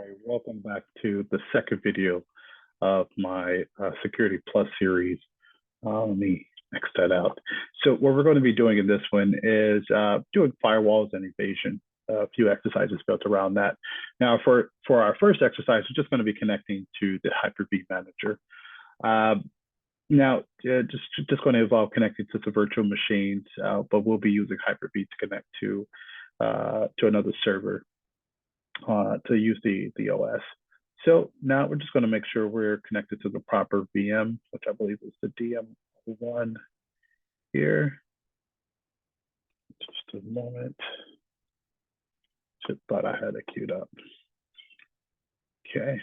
Hi, welcome back to the second video of my Security Plus series. Let me X that out. So what we're going to be doing in this one is doing firewalls and evasion, a few exercises built around that. Now for our first exercise, we're just going to be connecting to the Hyper-V manager. Now, just going to involve connecting to some virtual machines, but we'll be using Hyper-V to connect to another server to use the OS. So now we're just going to make sure we're connected to the proper VM, which I believe is the DM1 here. Just a moment. Just thought I had it queued up. Okay.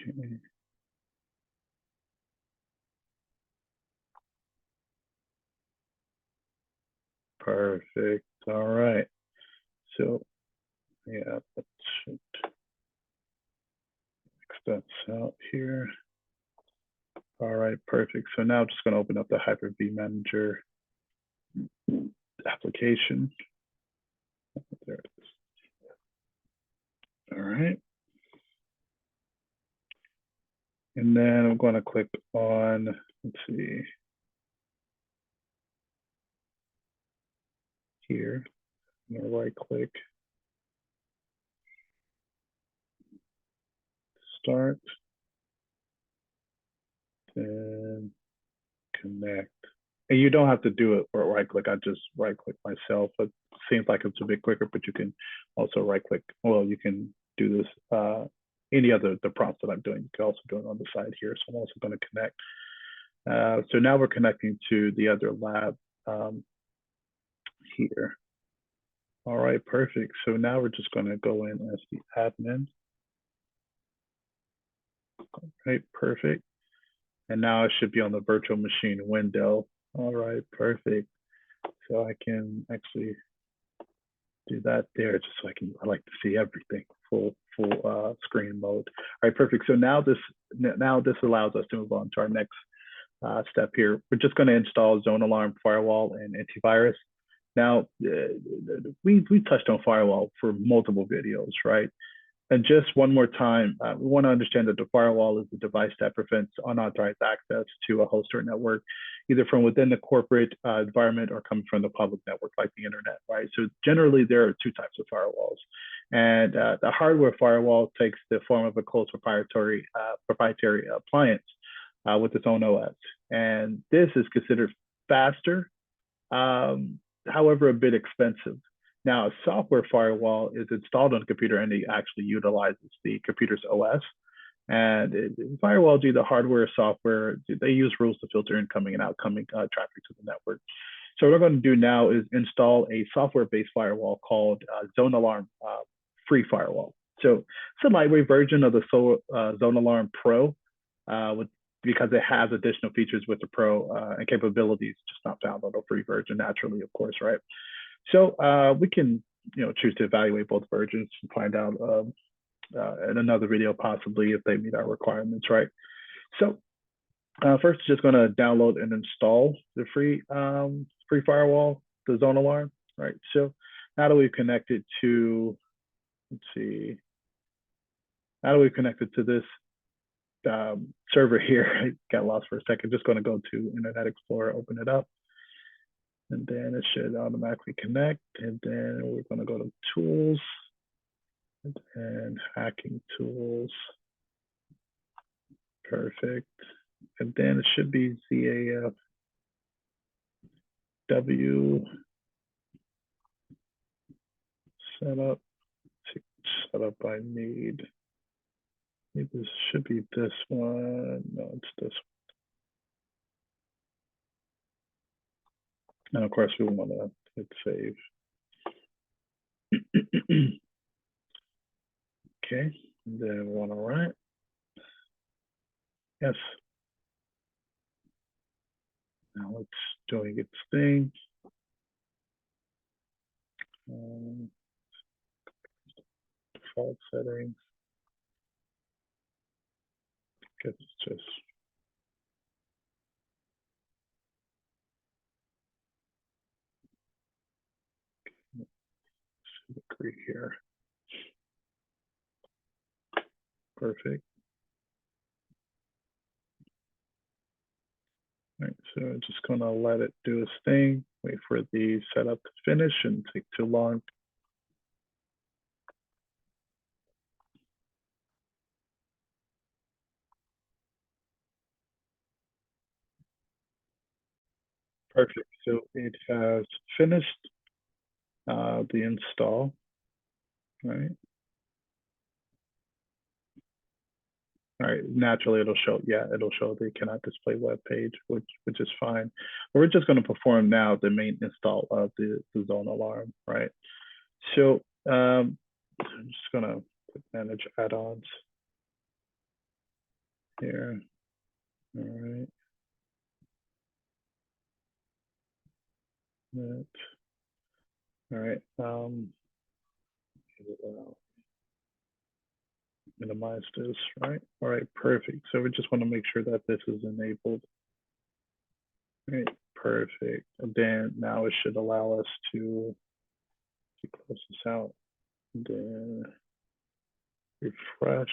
Okay. Perfect. All right. So yeah, that should X that out here. All right, perfect. So now I'm just going to open up the Hyper-V manager application. There it is. All right. And then I'm going to click on, let's see, here. I'm going to right click, start, and connect. And you don't have to do it or right click. I just right click myself. It seems like it's a bit quicker, but you can also right click. Well, you can do this any other the prompts that I'm doing. You can also do it on the side here. So I'm also going to connect. So now we're connecting to the other lab here. All right, perfect. So now we're just going to go in as the admin. All right, perfect. And now I should be on the virtual machine window. All right, perfect. So I can actually do that there just so I like to see everything full screen mode. All right, perfect. So now this allows us to move on to our next step here. We're just going to install ZoneAlarm, Firewall, and Antivirus. Now, we touched on Firewall for multiple videos, right? And just one more time, we want to understand that the firewall is the device that prevents unauthorized access to a host or network, either from within the corporate environment or coming from the public network like the internet, right? So generally, there are two types of firewalls. And the hardware firewall takes the form of a closed proprietary appliance with its own OS. And this is considered faster, however, a bit expensive. Now, a software firewall is installed on a computer and it actually utilizes the computer's OS. And firewalls, either hardware or software, they use rules to filter incoming and outgoing traffic to the network. So what we're going to do now is install a software-based firewall called ZoneAlarm Free Firewall. So it's a lightweight version of the ZoneAlarm Pro because it has additional features with the Pro and capabilities just not found on the free version naturally, of course, right? So we can, choose to evaluate both versions and find out in another video possibly if they meet our requirements, right? So first, just going to download and install the free firewall, the ZoneAlarm, right? So now that we've connected to, let's see, now that we've connected to this server here, I got lost for a second. Just going to go to Internet Explorer, open it up. And then it should automatically connect. And then we're going to go to tools and hacking tools. Perfect. And then it should be ZAFW setup. Setup I need. This should be this one. No, it's this one. And of course, we want to hit save. Okay, and then we want to run it. Yes. Now it's doing its thing. Default settings. I guess it's just agree here. Perfect. All right, so I'm just gonna let it do its thing, wait for the setup to finish, and take too long. Perfect, so it has finished the install, right? All right, naturally it'll show, yeah, it'll show the cannot display web page, which is fine. We're just gonna perform now the main install of the ZoneAlarm, right? So I'm just gonna manage add-ons here. All right. That. All right. Minimize this, right? All right, perfect. So we just want to make sure that this is enabled. All right, perfect. And then now it should allow us to close this out. And then refresh.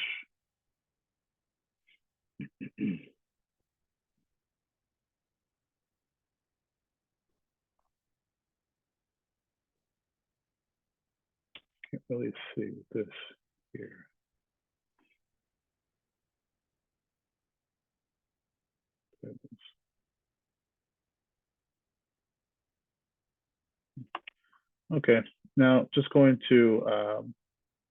Can't really see this here. Okay, now just going to,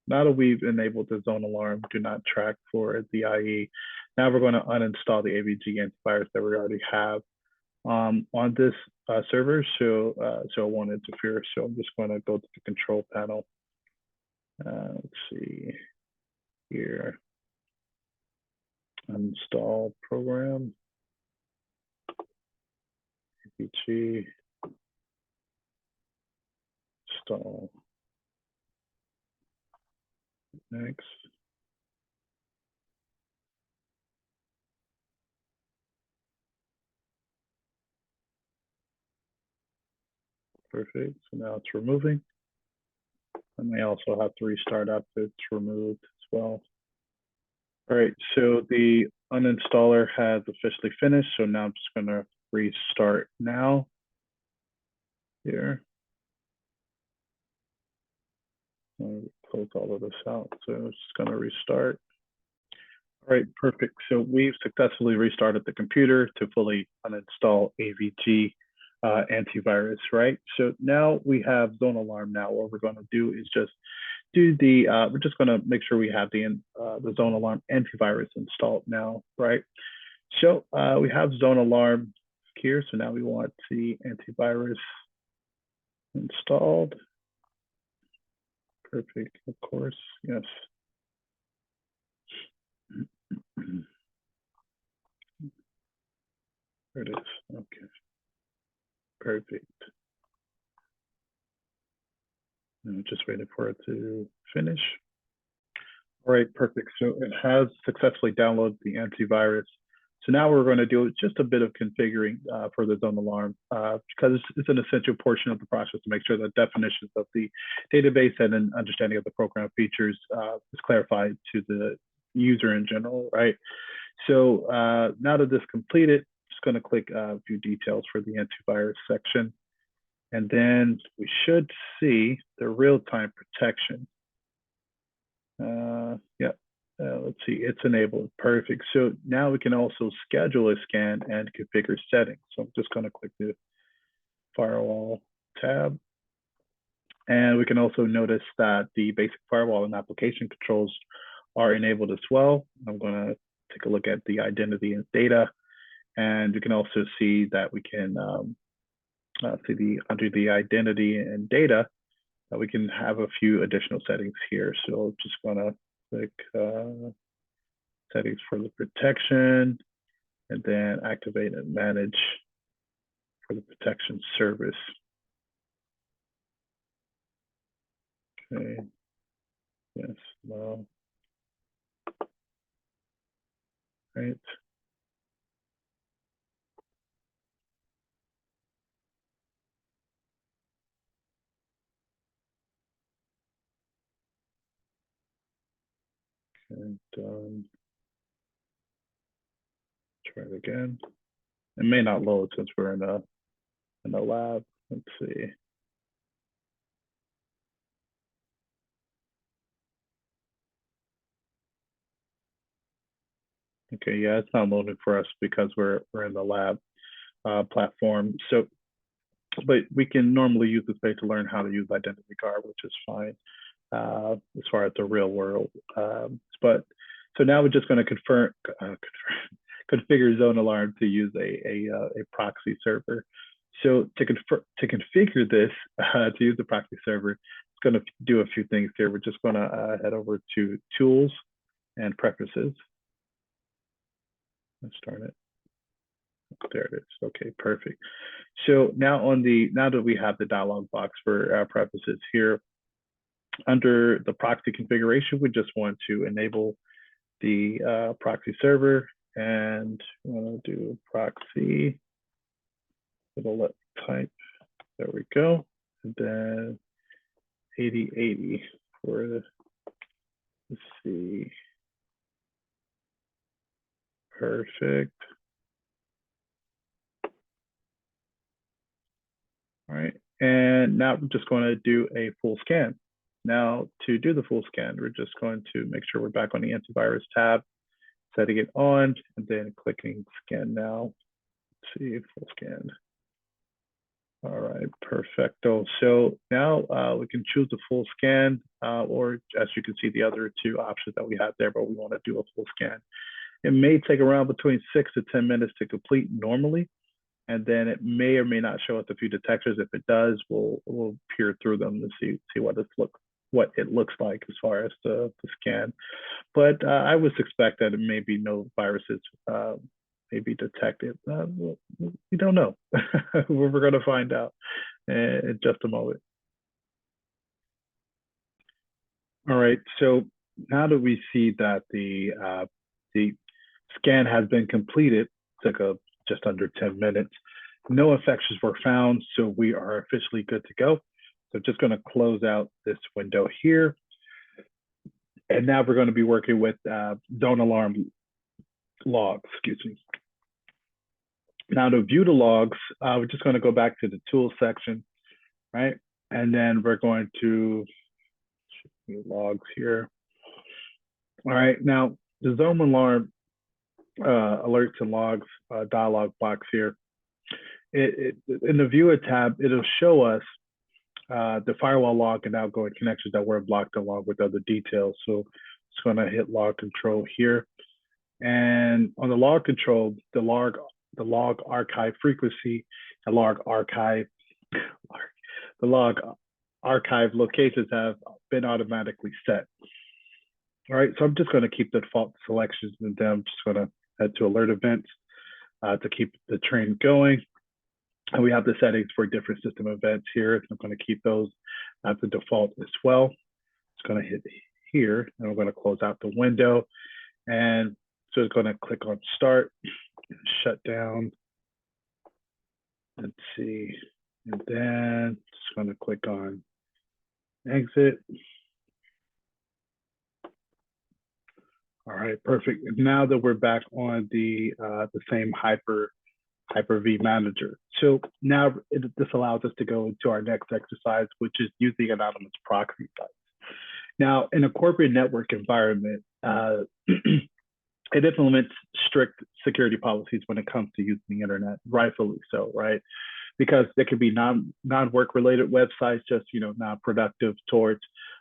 now that we've enabled the ZoneAlarm do not track for the IE, now we're going to uninstall the AVG antivirus that we already have on this server, so it won't interfere. So I'm just going to go to the control panel. Let's see here, uninstall program, AVG, install, next. Perfect, so now it's removing. I may also have to restart after it's removed as well. All right, so the uninstaller has officially finished. So now I'm just gonna restart now here. I'll close all of this out. So I'm just gonna restart. All right, perfect. So we've successfully restarted the computer to fully uninstall AVG antivirus, right? So now we have ZoneAlarm now. What we're gonna do is just do the, we're just gonna make sure we have the ZoneAlarm antivirus installed now, right? So we have ZoneAlarm here. So now we want the antivirus installed. Perfect, of course, yes. There it is, okay, perfect. I'm just waiting for it to finish. All right, perfect. So it has successfully downloaded the antivirus. So now we're going to do just a bit of configuring for the ZoneAlarm because it's an essential portion of the process to make sure that definitions of the database and an understanding of the program features is clarified to the user in general, right? So now that this is completed, just going to click view details for the antivirus section. And then we should see the real-time protection. Yeah, let's see, it's enabled, perfect. So now we can also schedule a scan and configure settings. So I'm just gonna click the firewall tab. And we can also notice that the basic firewall and application controls are enabled as well. I'm gonna take a look at the identity and data. And you can also see that we can see under the identity and data, we can have a few additional settings here. So just gonna click settings for the protection and then activate and manage for the protection service. Okay, yes, no, right. And try it again. It may not load since we're in a lab. Let's see. Okay, yeah, it's not loading for us because we're in the lab platform. So, but we can normally use this page to learn how to use identity guard, which is fine as far as the real world. But so now we're just going to configure ZoneAlarm to use a proxy server. So to configure this to use the proxy server, it's going to do a few things here. We're just going to head over to Tools and Preferences. Let's start it. There it is. Okay, perfect. So now now that we have the dialog box for preferences here, under the proxy configuration, we just want to enable the proxy server, and we're going to do proxy. It'll let type. There we go. And then 8080 for the, let's see. Perfect. All right. And now we're just going to do a full scan. Now, to do the full scan, we're just going to make sure we're back on the Antivirus tab, setting it on, and then clicking Scan Now. Let's see, full scan. All right, perfecto. So now we can choose the full scan, or as you can see, the other two options that we have there, but we want to do a full scan. It may take around between 6 to 10 minutes to complete normally, and then it may or may not show us a few detectors. If it does, we'll peer through them to see what it looks like as far as the scan. But I would suspect that it may be no viruses may be detected. We don't know. We're going to find out in just a moment. All right. So now that we see that the scan has been completed, it took just under 10 minutes. No infections were found, so we are officially good to go. So just going to close out this window here. And now we're going to be working with ZoneAlarm logs, excuse me. Now to view the logs, we're just going to go back to the tools section, right? And then we're going to logs here. All right, now the ZoneAlarm alerts and logs dialog box here. In the viewer tab, it'll show us the firewall log and outgoing connections that were blocked along with other details. So it's going to hit log control here. And on the log control, the log archive frequency, the log archive locations have been automatically set. All right, so I'm just going to keep the default selections, and then I'm just going to head to alert events to keep the train going. And we have the settings for different system events here. So I'm going to keep those at the default as well. It's going to hit here, and we're going to close out the window. And so it's going to click on start, shut down. Let's see. And then just going to click on exit. All right, perfect. Now that we're back on the same Hyper-V manager. So now this allows us to go into our next exercise, which is using anonymous proxy sites. Now, in a corporate network environment, it implements strict security policies when it comes to using the internet, rightfully so, right? Because there could be non-work related websites, just non-productive towards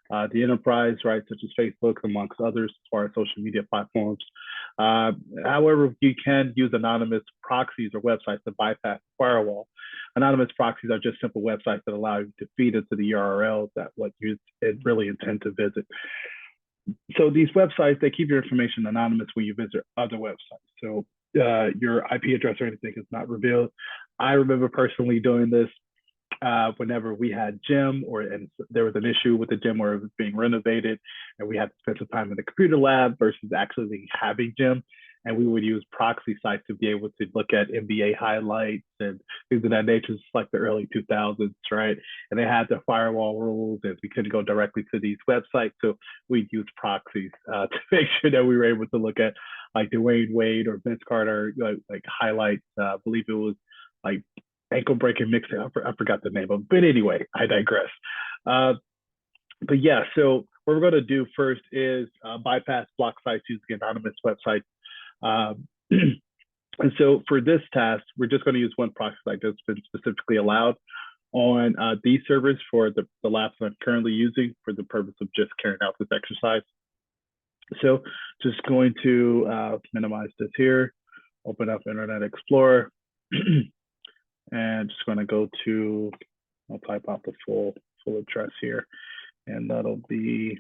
the enterprise, right, such as Facebook, amongst others, as far as social media platforms. However, you can use anonymous proxies or websites to bypass the firewall. Anonymous proxies are just simple websites that allow you to feed into the URLs that what you really intend to visit. So these websites, they keep your information anonymous when you visit other websites. So your IP address or anything is not revealed. I remember personally doing this whenever we had gym and there was an issue with the gym where it was being renovated and we had to spend some time in the computer lab versus actually having gym. and we would use proxy sites to be able to look at NBA highlights and things of that nature. It's like the early 2000s, right? And they had the firewall rules, and we couldn't go directly to these websites, so we'd use proxies to make sure that we were able to look at like Dwayne Wade or Vince Carter like highlights. I believe it was like ankle breaking mixtape. I forgot the name of it, but anyway, I digress. But yeah, so what we're going to do first is bypass block sites using anonymous websites. And so for this task, we're just going to use one proxy site that's been specifically allowed on these servers for the labs that I'm currently using for the purpose of just carrying out this exercise. So just going to minimize this here, open up Internet Explorer, and just going to go to, I'll type out the full address here, and that'll be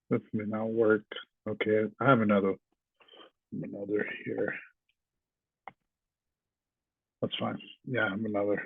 this may not work. Okay, I have another here. That's fine. Yeah, I have another.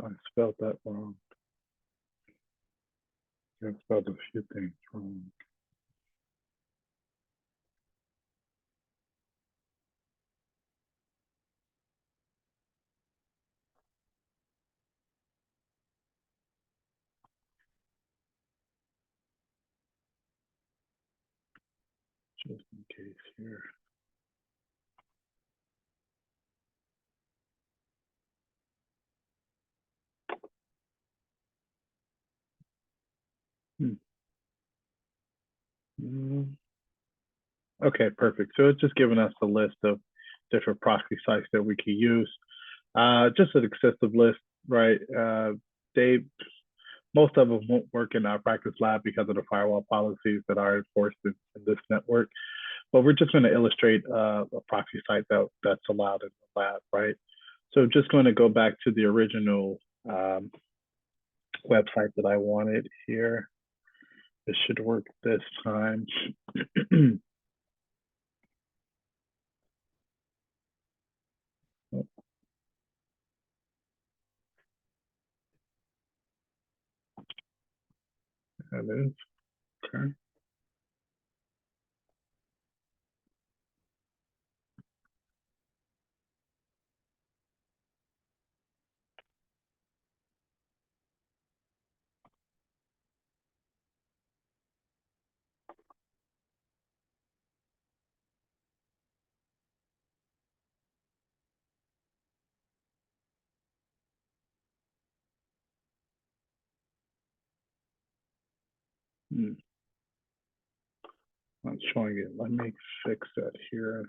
I spelled that wrong. I spelled a few things wrong. Just in case here. Okay, perfect. So it's just giving us a list of different proxy sites that we can use. Just an extensive list, right? Most of them won't work in our practice lab because of the firewall policies that are enforced in this network. But we're just going to illustrate a proxy site that's allowed in the lab, right? So just going to go back to the original website that I wanted here. This should work this time. That is, okay. Not showing it. Let me fix that here.